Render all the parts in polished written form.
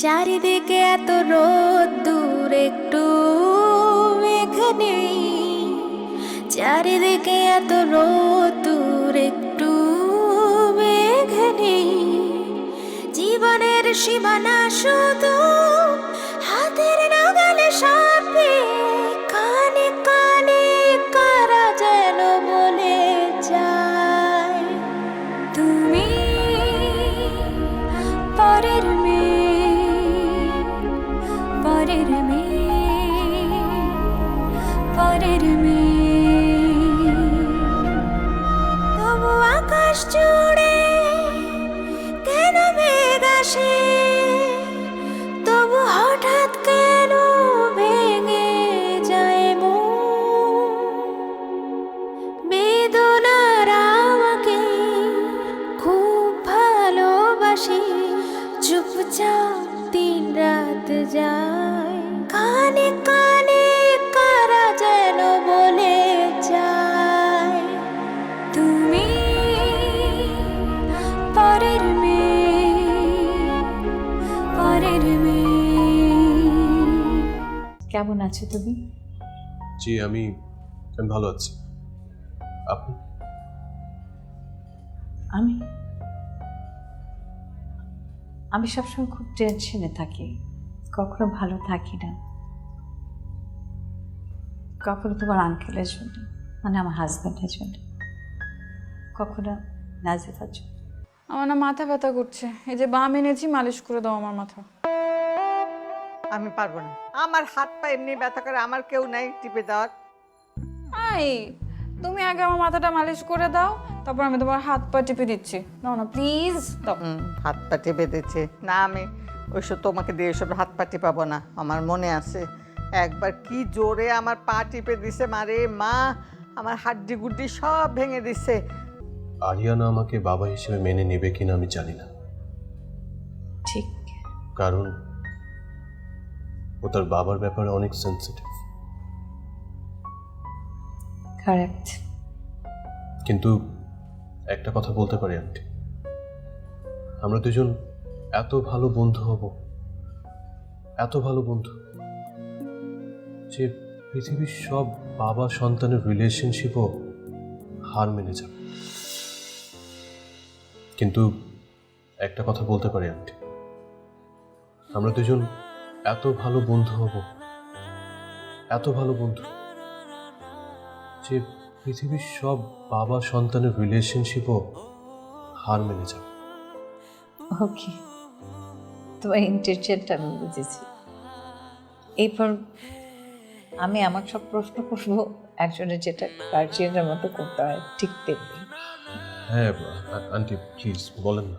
চারিদিকে এত রোদ্দুর একটু মেঘ নেই, চারিদিকে এত রোদ্দুর একটু মেঘ নেই। জীবনের সীমানা শুধু হাতের নাগালে সাপে, কানে কানে কারা যেন বলে যায় তুমি পরের মেয়ে, পরের মেয়ে, পরের মেয়ে। তবু আকাশ জুড়ে কেন মেঘ আসে, তবু হঠাৎ কেন ভেঙে যায় মন। বেদনার আমাকে খুব ভালোবাসে, চুপচাপ দিন রাত যায়, কানে কানে কারা যেন বলে যায় তুমি পরের মেয়ে, পরের মেয়ে। কেমন আছো তুমি? জি আমি ভালো আছি। আপনি? আমি আমি সবসময় খুব টেনশনে থাকি, কখনো ভালো থাকি না। কখনো তোমার আঙ্কেলের জন্য, মানে আমার হাজব্যান্ডের জন্য, কখনো নাজিফার জন্য। আমার না মাথা ব্যথা করছে, এই যে বাম এনেছি, মালিশ করে দাও আমার মাথা। আমি পারবো না, আমার হাত পা এমনি ব্যথা করে, আমার কেউ নাই টিপে দেওয়ার। আই, তুমি আগে আমার মাথাটা মালিশ করে দাও, তারপর আমি তোমার হাত পা টিপে দিচ্ছি। নাও না প্লিজ দাও। হাত পা টিপে দিচ্ছে না, আমি ওইসব তোমাকে দিয়ে ওইসব হাত পা টিপাবো না। আমার মনে আছে একবার কি জোরে আমার পা টিপে দিছে, মারে মা, আমার হাড্ডি গুড্ডি সব ভেঙে দিচ্ছে। আরিয়ানা আমাকে বাবা হিসেবে মেনে নেবে কিনা আমি জানি না, ঠিক, কারণ ও তার বাবার ব্যাপারে অনেক সেন্সিটিভ। কারেক্ট। কিন্তু একটা কথা বলতে পারি আন্টি, আমরা দুজন এত ভালো বন্ধু হব, এত ভালো বন্ধু যে পৃথিবীর সব বাবা সন্তানের রিলেশনশিপও হার মেনে যাবে। কিন্তু একটা কথা বলতে পারি আন্টি, আমরা দুজন এত ভালো বন্ধু হব, এত ভালো বন্ধু যে পৃথিবীর সব বাবা সন্তানের রিলেশনশিপও হার মেনে যাবে। ওকে, তোমার ইন্টেনশনটা আমি বুঝেছি। এরপর আমি আমার সব প্রশ্ন করবো একজনের, যেটা গার্জিয়ানের মতো করতে হয়, ঠিক তেমনি। হ্যাঁ আন্টি প্লিজ বলেন না।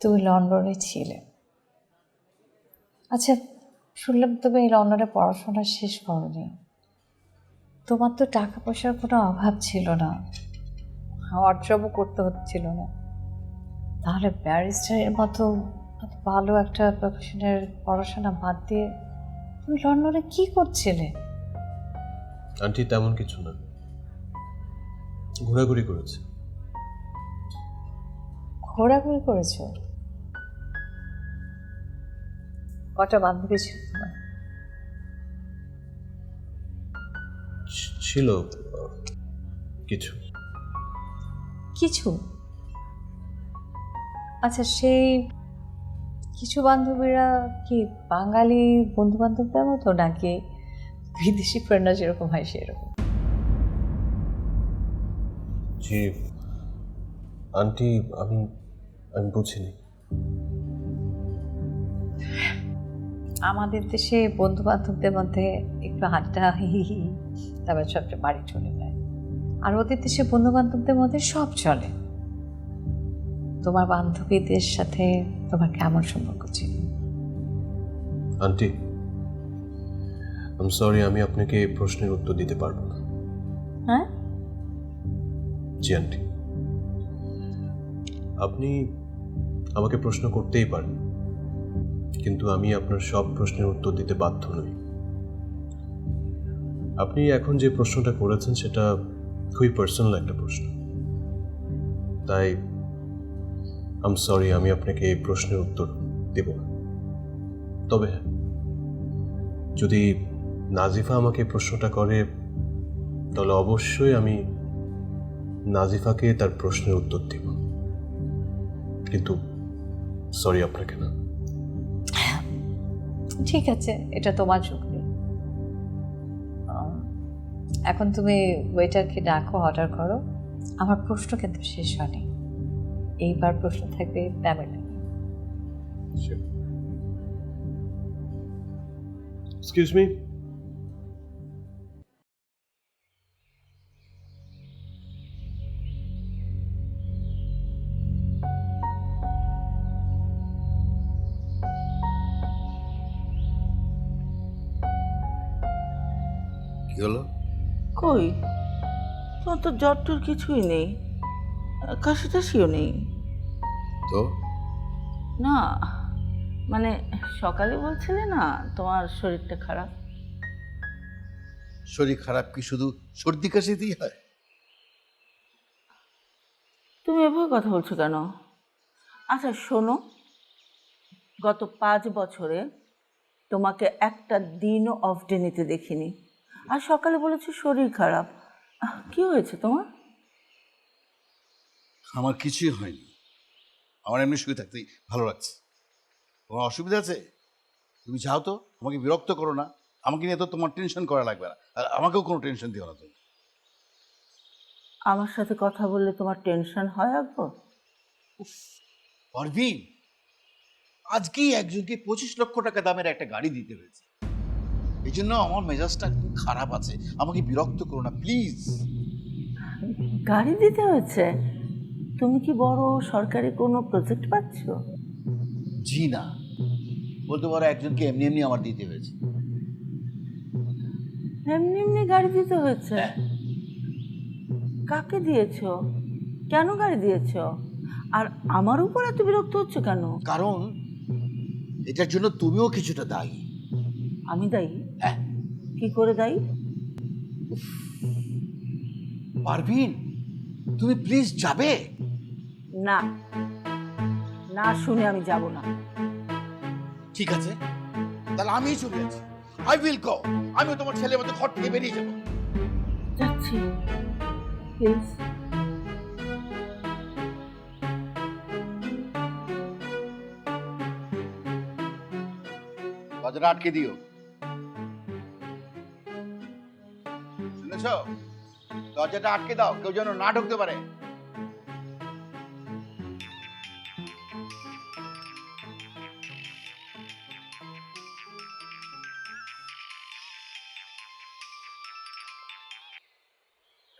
তুমি লন্ডনে ছিলে, আচ্ছা শুনলাম তুমি এই লন্ডনে পড়াশোনা শেষ করনি। তোমার তো টাকা পয়সার কোনো অভাব ছিল না, হাওয়ার জবও করতে হচ্ছিল না, তাহলে ব্যারিস্টারের মতো এত ভালো একটা প্রফেশনের পড়াশোনা বাদ দিয়ে তুমি লন্ডনে কি করছিলে? আন্টি তেমন কিছু না, ঘোরাঘুরি করেছে। ঘোরাঘুরি করেছো? কটা বান্ধবী ছিল তোমার? ছিল কিছু কিছু? আচ্ছা, সেই কিছু বান্ধবীরা কি বাঙালি বন্ধু বান্ধবদের মতো, নাকি বিদেশি ফ্রেন্ডরা যেরকম হয় সেরকম? জি আন্টি আমি বুঝিনি। আমাদের দেশে বন্ধু বান্ধবদের মধ্যে একটু আড্ডা, তারপর সবটা বাড়ি চলে যায়, আর ওদের দেশে বন্ধু বান্ধবদের মধ্যে সব চলে। তোমার বান্ধবীদের সাথে তোমার কেমন সম্পর্ক ছিল? আন্টি সরি, আমি আপনাকে এই প্রশ্নের উত্তর দিতে পারবো না। হ্যাঁ? জি আন্টি, আপনি আমাকে প্রশ্ন করতেই পারেন, কিন্তু আমি আপনার সব প্রশ্নের উত্তর দিতে বাধ্য নই। আপনি এখন যে প্রশ্নটা করেছেন সেটা খুবই পার্সোনাল একটা প্রশ্ন। তাই আম সরি, আমি আপনাকে এই প্রশ্নের উত্তর দেব না। তবে হ্যাঁ, যদি নাজিফা আমাকে প্রশ্নটা করে তাহলে অবশ্যই আমি নাজিফাকে তার প্রশ্নের উত্তর দেব, কিন্তু সরি আপনাকে না। ঠিক আছে, এটা তোমার যুক্তি। এখন তুমি ওয়েটারকে ডাকো, অর্ডার করো। আমার প্রশ্ন কিন্তু শেষ হয়নি। এইবার প্রশ্ন থাকবে প্যামেলা। এক্সকিউজ মি, কি হলো? কই, তোমার তো জ্বর টর কিছুই নেই, কাশি টাশিও নেই। তো না মানে সকালে বলছিলে না তোমার শরীরটা খারাপ। শরীর খারাপ কি শুধু সর্দি কাশিতেই হয়? তুমি এভাবে কথা বলছো কেন? আচ্ছা শোনো, গত 5 বছরে তোমাকে একটা দিনও অফ ডে নিতে দেখিনি, আর সকালে বলেছো শরীর খারাপ। কি হয়েছে তোমার? আমার কিছুই হয়নি, আমার এমনি শুয়ে থাকতেই ভালো লাগছে। তোমার অসুবিধা আছে? তুমি যাও তো, আমাকে বিরক্ত করো না। আমাকে নিয়ে তো তোমার টেনশন করা লাগবে না, আর আমাকেও কোনো টেনশন দিও না তুমি। আমার সাথে কথা বললে তোমার টেনশন হয় আকবর? পারভিন, আজকেই একজনকে 25 লক্ষ টাকা দামের একটা গাড়ি দিতে হয়েছে। এই জন্য আমার মেজাজটা খুব খারাপ আছে। আমাকে বিরক্ত করো না প্লিজ। গাড়ি দিতে হয়েছে? তুমি কি বড় সরকারি কোনো প্রজেক্ট পাচ্ছ? জি না, বলতে পারো একজনকে এমনি এমনি আমার দিতে হয়েছে। এমনি এমনি গাড়ি দিতে হয়েছে? হ্যাঁ। কাকে দিয়েছো? কেন গাড়ি দিয়েছো? আর আমার উপর এত বিরক্ত হচ্ছে কেন? কারণ এটার জন্য তুমিও কিছুটা দায়ী। আমি দায়ী? হ্যাঁ। কি করে দায়ী? পারভিন, তুমি প্লিজ যাবে? না, না শুনে আমি যাব না। ঠিক আছে, তাহলে আমিই চলে যাচ্ছি। I will go. আমিও তোমার ছেলের মতো ঘর থেকে বেরিয়ে যাবো। যাচ্ছি, প্লিজ। দরজাটা আটকে দিও, শুনেছ? দরজাটা আটকে দাও, কেউ যেন না ঢুকতে পারে।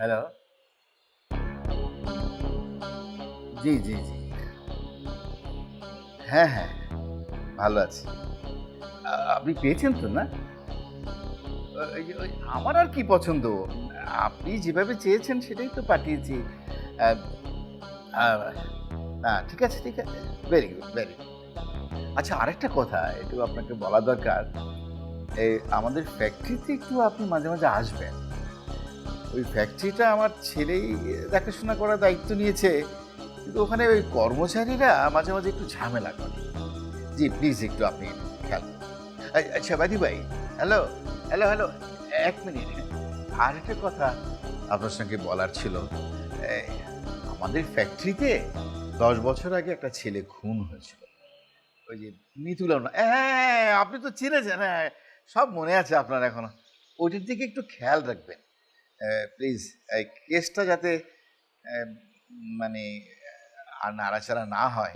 হ্যালো, জি জি জি, হ্যাঁ হ্যাঁ ভালো আছি। আপনি পেয়েছেন তো না? আমার আর কি পছন্দ, আপনি যেভাবে চেয়েছেন সেটাই তো পাঠিয়েছি। ঠিক আছে ঠিক আছে, ভেরি গুড ভেরি গুড। আচ্ছা আরেকটা কথা একটু আপনাকে বলা দরকার, এই আমাদের ফ্যাক্টরিতে একটু আপনি মাঝে মাঝে আসবেন। ওই ফ্যাক্টরিটা আমার ছেলেই দেখাশোনা করার দায়িত্ব নিয়েছে, কিন্তু ওখানে ওই কর্মচারীরা মাঝে মাঝে একটু ঝামেলা করে। জি প্লিজ একটু আপনি খেয়াল। আচ্ছা বাদি ভাই, হ্যালো হ্যালো হ্যালো, এক মিনিট, আর একটা কথা আপনার সঙ্গে বলার ছিল। আমাদের ফ্যাক্টরিতে 10 বছর আগে একটা ছেলে খুন হয়েছিল, ওই যে মিতুল। হ্যাঁ আপনি তো চিনেছেন, হ্যাঁ সব মনে আছে আপনার এখনো। ওইটার দিকে একটু খেয়াল রাখবেন প্লিজ। কেসটা যাতে মানে আর নাড়াচাড়া না হয়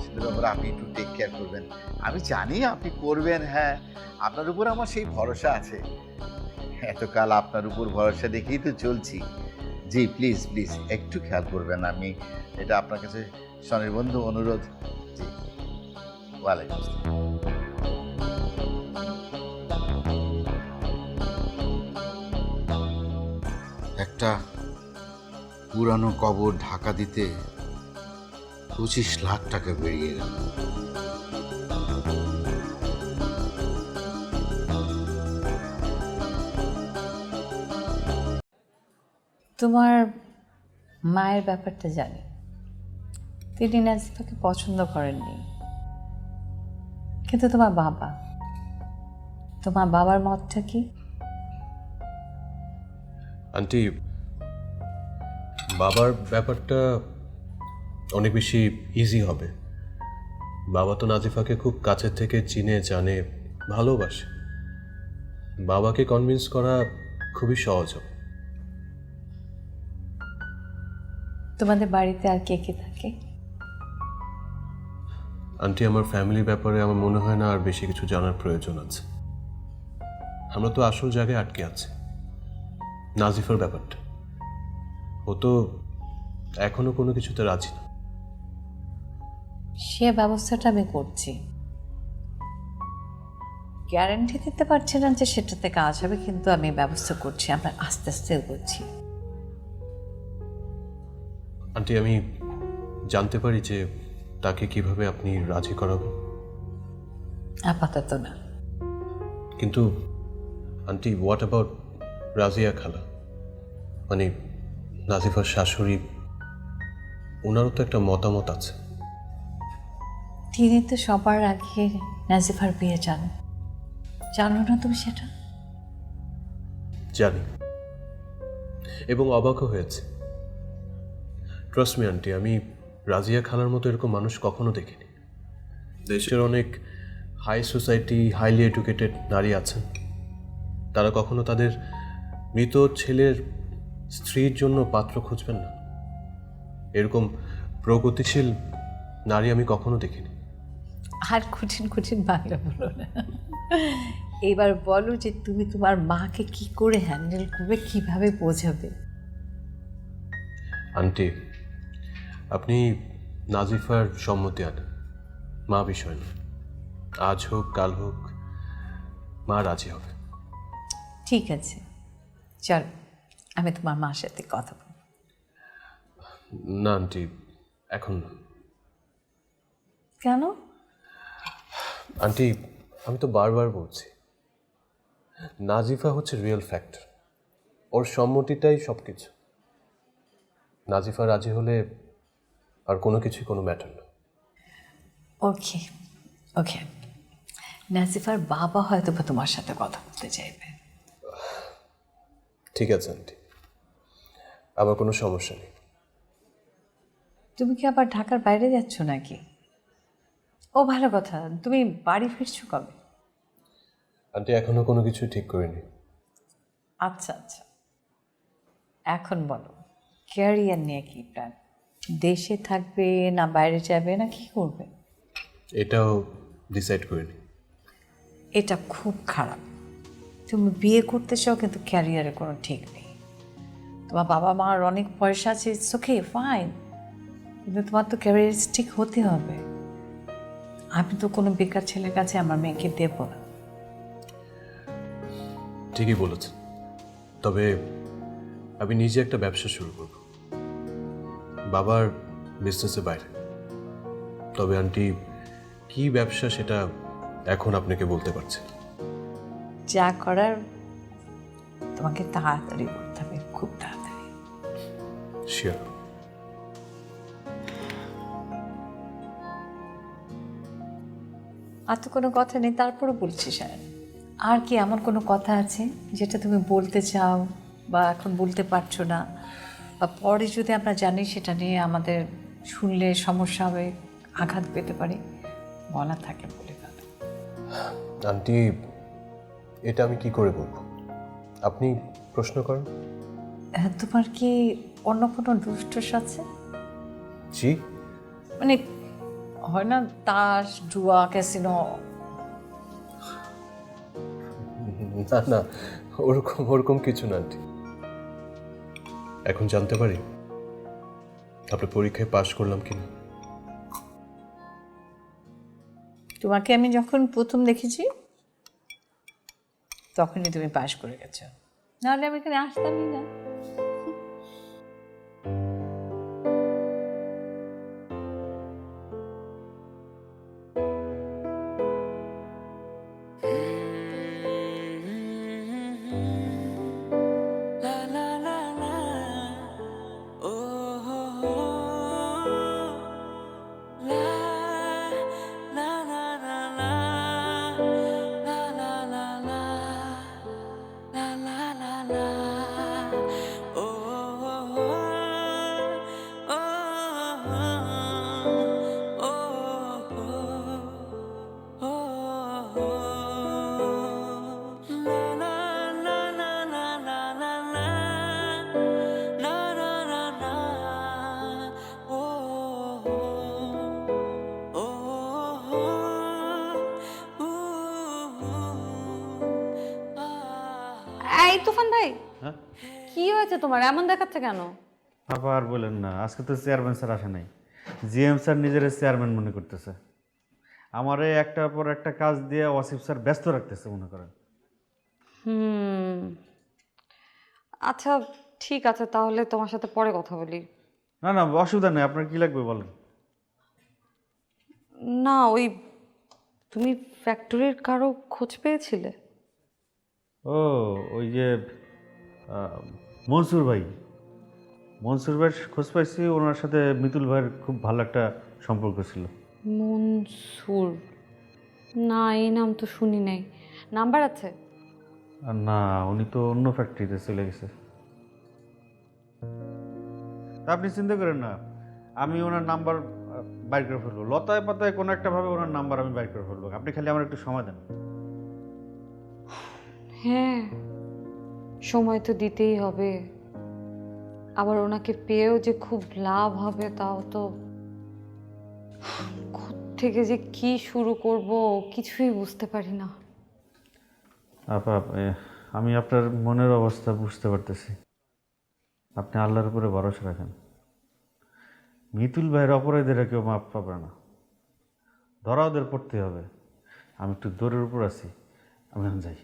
সেটার ব্যাপারে আপনি একটু টেক কেয়ার করবেন। আমি জানি আপনি করবেন, হ্যাঁ আপনার উপর আমার সেই ভরসা আছে। এতকাল আপনার উপর ভরসা দেখেই তো চলছি। জি প্লিজ প্লিজ একটু খেয়াল করবেন, আমি এটা আপনার কাছে স্বনির্বন্ধ অনুরোধ। জি, ওয়ালাইকুম আসসালাম। একটা পুরানো কবর ঢাকা দিতে 25 লাখ টাকা বেরিয়ে গেল। তোমার মায়ের ব্যাপারটা জানি, তিনি নাজিফাকে পছন্দ করেননি, কিন্তু তোমার বাবার মতটা কি? আন্টি, বাবার ব্যাপারটা অনেক বেশি ইজি হবে। বাবা তো নাজিফাকে খুব কাছের থেকে চিনে জানে, ভালোবাসে। বাবাকে কনভিন্স করা খুবই সহজ হবে। তোমাদের বাড়িতে আর কে কে থাকে? আন্টি, আমার ফ্যামিলির ব্যাপারে আমার মনে হয় না আর বেশি কিছু জানার প্রয়োজন আছে। আমরা তো আসল জায়গায় আটকে আছি, নাজিফার ব্যাপারটা। ও তো এখনো কোনো কিছুতে রাজি না। সে ব্যবস্থাটা আমি করছি, গ্যারান্টি দিতে পারছি না যে সেটাতে কাজ হবে, কিন্তু আমি ব্যবস্থা করছি, আমরা আস্তে আস্তে করছি। আন্টি, আমি জানতে পারি যে তাকে কিভাবে আপনি রাজি করাবেন? আপাতত না। কিন্তু আন্টি, হোয়াট অ্যাবাউট রাজিয়া খালা, মানে নাজিফার শাশুড়ি? ওনারও তো একটা মতামত আছে। তিনি তো সবার আগে নাজিফার বিয়ে জানো না তুমি সেটা? জানি, এবং অবাকও হয়েছে। ট্রাস্ট মি আন্টি, আমি রাজিয়া খালার মতো এরকম মানুষ কখনো দেখিনি। দেশের অনেক হাই সোসাইটি, হাইলি এডুকেটেড নারী আছেন, তারা কখনো তাদের মৃত ছেলের স্ত্রীর জন্য পাত্র খুঁজবেন না। এরকম প্রগতিশীল নারী আমি কখনো দেখিনি। আর কঠিন কঠিন বাংলা বলো না, এবার বলো যে তুমি তোমার মাকে কি করে হ্যান্ডেল করবে, কিভাবে বোঝাবে? আন্টি, আপনি নাজিফার সম্মতি আনেন, মা বিষয় না। আজ হোক কাল হোক, মা রাজি হবে। ঠিক আছে, চল আমি তোমার মার সাথে কথা বলবো। না আন্টি, এখন না। কেন? আন্টি, আমি তো বারবার বলছি, নাজিফা হচ্ছে রিয়েল ফ্যাক্টর। ওর সম্মতিটাই সব কিছু। নাজিফা রাজি হলে আর কোনো কিছুই কোনো ম্যাটার না। ওকে ওকে, নাজিফার বাবা হয়তো বা তোমার সাথে কথা বলতে চাইবে। ঠিক আছে আন্টি, আমার কোনো সমস্যা নেই। তুমি কি আবার ঢাকার বাইরে যাচ্ছ নাকি? ও ভালো কথা, তুমি বাড়ি ফিরছো কবে? আন্টি, এখনো কোনো কিছু ঠিক করিনি। আচ্ছা আচ্ছা, এখন বলো ক্যারিয়ার নিয়ে কি প্ল্যান? দেশে থাকবে না বাইরে যাবে না কি করবে? এটাও ডিসাইড করিনি। এটা খুব খারাপ। তুমি বিয়ে করতে চাও কিন্তু ক্যারিয়ারের কোনো ঠিক নেই। তোমার বাবা মার অনেক পয়সা আছে, ইটস ওকে ফাইন, কিন্তু তোমার তো ক্যারিয়ারিস্টিক হতে হবে। আমি তো কোনো বেকার ছেলের কাছে আমার মেয়েকে দেব না। ঠিকই বলেছেন, তবে আমি নিজে একটা ব্যবসা শুরু করব, বাবার বিজনেসের বাইরে। তবে আন্টি, কি ব্যবসা সেটা এখন আপনাকে বলতে পারছি না। যা করার তোমাকে তাড়াতাড়ি করতে হবে, খুব তাড়াতাড়ি। শিওর। আর তো কোনো কথা নেই, তারপরে বলছি স্যার। আর কি এমন কোনো কথা আছে যেটা তুমি বলতে চাও বা এখন বলতে পারছো না, বা পরে যদি আমরা জানি সেটা নিয়ে আমাদের শুনলে সমস্যা হবে, আঘাত পেতে পারি? বলা থাকে বলে ফেলো। আন্টি, এটা আমি কি করে বলবো? আপনি প্রশ্ন করেন। হ্যাঁ, তোমার কি অন্য কোনো দুষ্টস আছে? জি। মানে হয় না তাস, জুয়া, ক্যাসিনো? না না, ওরকম ওরকম কিছু না আন্টি। এখন জানতে পারি আপনার পরীক্ষায় পাশ করলাম কিনা? তোমাকে আমি যখন প্রথম দেখেছি তখনই তুমি পাশ করে গেছো, নাহলে আমি এখানে আসতামই না। ইরফান ভাই, হ্যাঁ কি হয়েছে তোমার, এমন দেখাচ্ছে কেন? আবার বলেন না, আজকে তো চেয়ারম্যান স্যার আসে নাই। জিএম স্যার নিজের চেয়ারম্যান মনে করতেছে। আমারে একটার পর একটা কাজ দিয়ে ওয়াসিফ স্যার ব্যস্ত রাখতেছে মনে করেন। আচ্ছা ঠিক আছে, তাহলে তোমার সাথে পরে কথা বলি। না না, অসুবিধা নেই, আপনার কি লাগবে বলেন। না ওই, তুমি ফ্যাক্টরির কারো খোঁজ পেয়েছিলে? ও ওই যে মনসুর ভাই, মনসুর ভাই খোঁজ পাইছি, ওনার সাথে মিতুল ভাইয়ের খুব ভালো একটা সম্পর্ক ছিল। মনসুর? না এই নাম তো শুনি নাই। নাম্বার আছে? আর না, উনি তো অন্য ফ্যাক্টরিতে চলে গেছে। তা আপনি চিন্তা করেন না, আমি ওনার নাম্বার বাইর করে ফেলবো, লতায় পাতায় কোনো একটা ভাবে ওনার নাম্বার আমি বাইর করে ফেলবো। আপনি খালি আমার একটু সময় দেন। হ্যাঁ, সময় তো দিতেই হবে। আবার ওনাকে পেয়েও যে খুব লাভ হবে তাও তো, থেকে যে কি শুরু করব কিছুই বুঝতে পারি না। আপা, আমি আপনার মনের অবস্থা বুঝতে পারতেছি। আপনি আল্লাহর উপরে ভরসা রাখেন। মিতুল ভাইয়ের অপরাধীরা কেউ মাপ পাবে না, ধরা ওদের পড়তে হবে। আমি একটু দৌড়ের উপর আছি, আমি এখন যাই।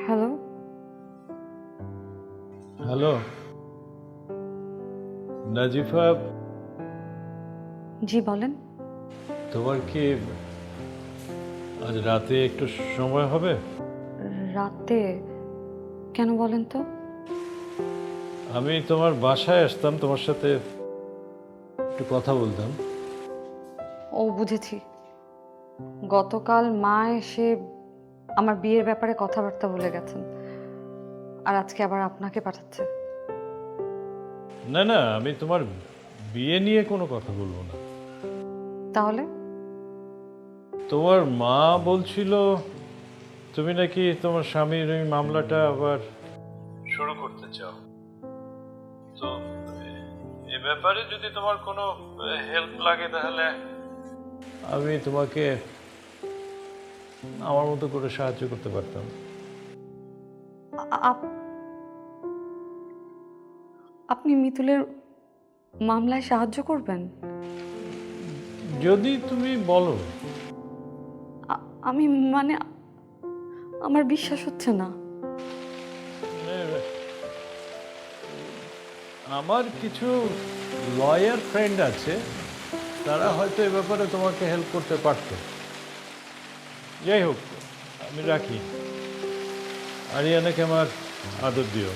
হ্যালো, হ্যালো নাজিফা, জি বলেন। তোমার কি আজ রাতে একটু সময় হবে? রাতে? কেন বলেন তো? আমি তোমার বাসায় আসতাম, তোমার সাথে একটু কথা বলতাম। ও বুঝেছি, গতকাল মা এসে আমার বিয়ের ব্যাপারে কথাবার্তা বলে গেছেন, আর আজকে আবার আপনাকে পাঠাচ্ছে। না না, আমি তোমার বিয়ে নিয়ে কোনো কথা বলবো না। তাহলে? তোমার মা বলছিল তুমি নাকি তোমার স্বামীর ওই মামলাটা আবার শুরু করতে চাও। তো এ ব্যাপারে যদি তোমার কোনো হেল্প লাগে তাহলে আমি তোমাকে আমার মতো করে সাহায্য করতে পারতাম। আপনি মিতুলের মামলায় সাহায্য করবেন? যদি তুমি বলো। আমি মানে আমার বিশ্বাস হচ্ছে না। আমার কিছু লয়ার ফ্রেন্ড আছে, তারা হয়তো এ ব্যাপারে তোমাকে হেল্প করতে পারত। যাই হোক, আমি রাখি। আরিয়ানাকে আমার আদর দিও।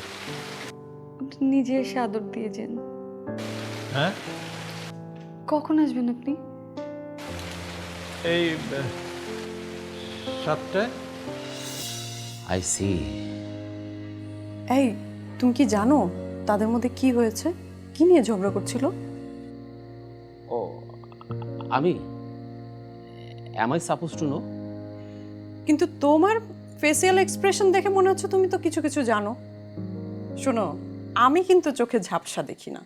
আপনি নিজে এসে আদর দিয়ে যান। হ্যাঁ, কখন আসবেন আপনি? এই 7টায়। I C. এই, তুমি কি জানো তাদের মধ্যে কি হয়েছে, কি নিয়ে ঝগড়া করছিল? ও, আমি am I suppose to know? কিন্তু তোমার ফেসিয়াল এক্সপ্রেশন দেখে মনে হচ্ছে তুমি তো কিছু কিছু জানো। শোনো, আমি কিন্তু চোখে ঝাপসা দেখি না।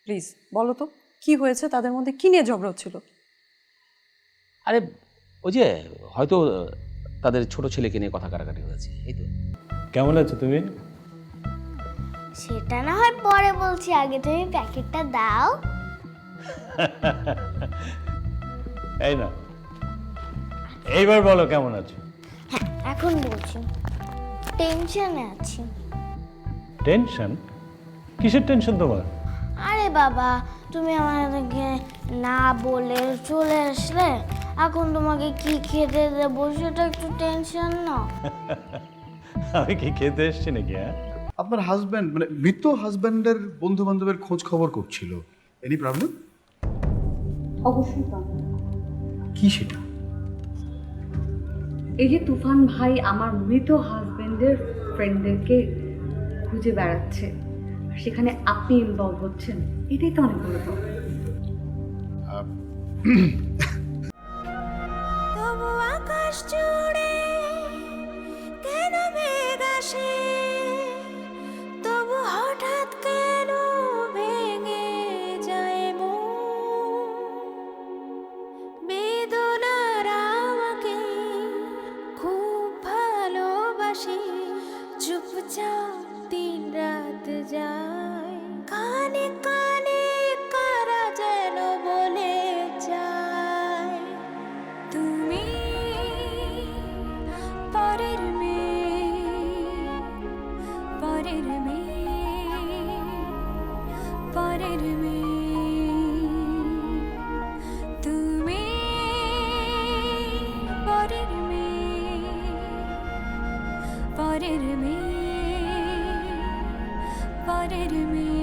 প্লিজ বলো তো কি হয়েছে, তাদের মধ্যে কি নিয়ে ঝগড়া হচ্ছিল? আরে ওই যে হয়তো তাদের ছোট ছেলেকে নিয়ে কথা কাটাকাটি হয়েছে, এই তো। কেমন আছো তুমি? সেটা না হয় পরে বলছি, আগে তুমি প্যাকেটটা দাও। এই না, এইবার বলো কেমন আছো? হ্যাঁ এখন বলছি, টেনশনে আছি। টেনশন? কিসের টেনশন তোমার? আরে বাবা, তুমি আমাদেরকে না বলে চলে আসলে, এখন তোমাকে কি খেতে দেবো সেটা একটু টেনশন না। আমি কি খেতে এসছি নাকি? হ্যাঁ, আপনার হাজব্যান্ড মানে মৃত হাজব্যান্ডের বন্ধু বান্ধবের খোঁজ খবর করছিল। Any problem? অবশ্যই কি সেটা? এই যে তুফান ভাই আমার মৃত হাজবেন্ডের ফ্রেন্ডদেরকে খুঁজে বেড়াচ্ছে, আর সেখানে আপনি ইনভলভ হচ্ছেন, এটাই তো অনেক বড় ব্যাপার। তবু আকাশ জুড়ে কেন মেঘ আসে, তবু হঠাৎ কেন ভেঙে যায় মন, বেদনার আমাকে খুব ভালোবাসি, চুপচাপ দিন রাত যায়, কানে কানে কারা যেন বলে যায়, তুমি পরের মেয়ে, পরের মেয়ে, পরের মেয়ে, তুমি পরের মেয়ে, পরের মেয়ে, পরের মেয়ে।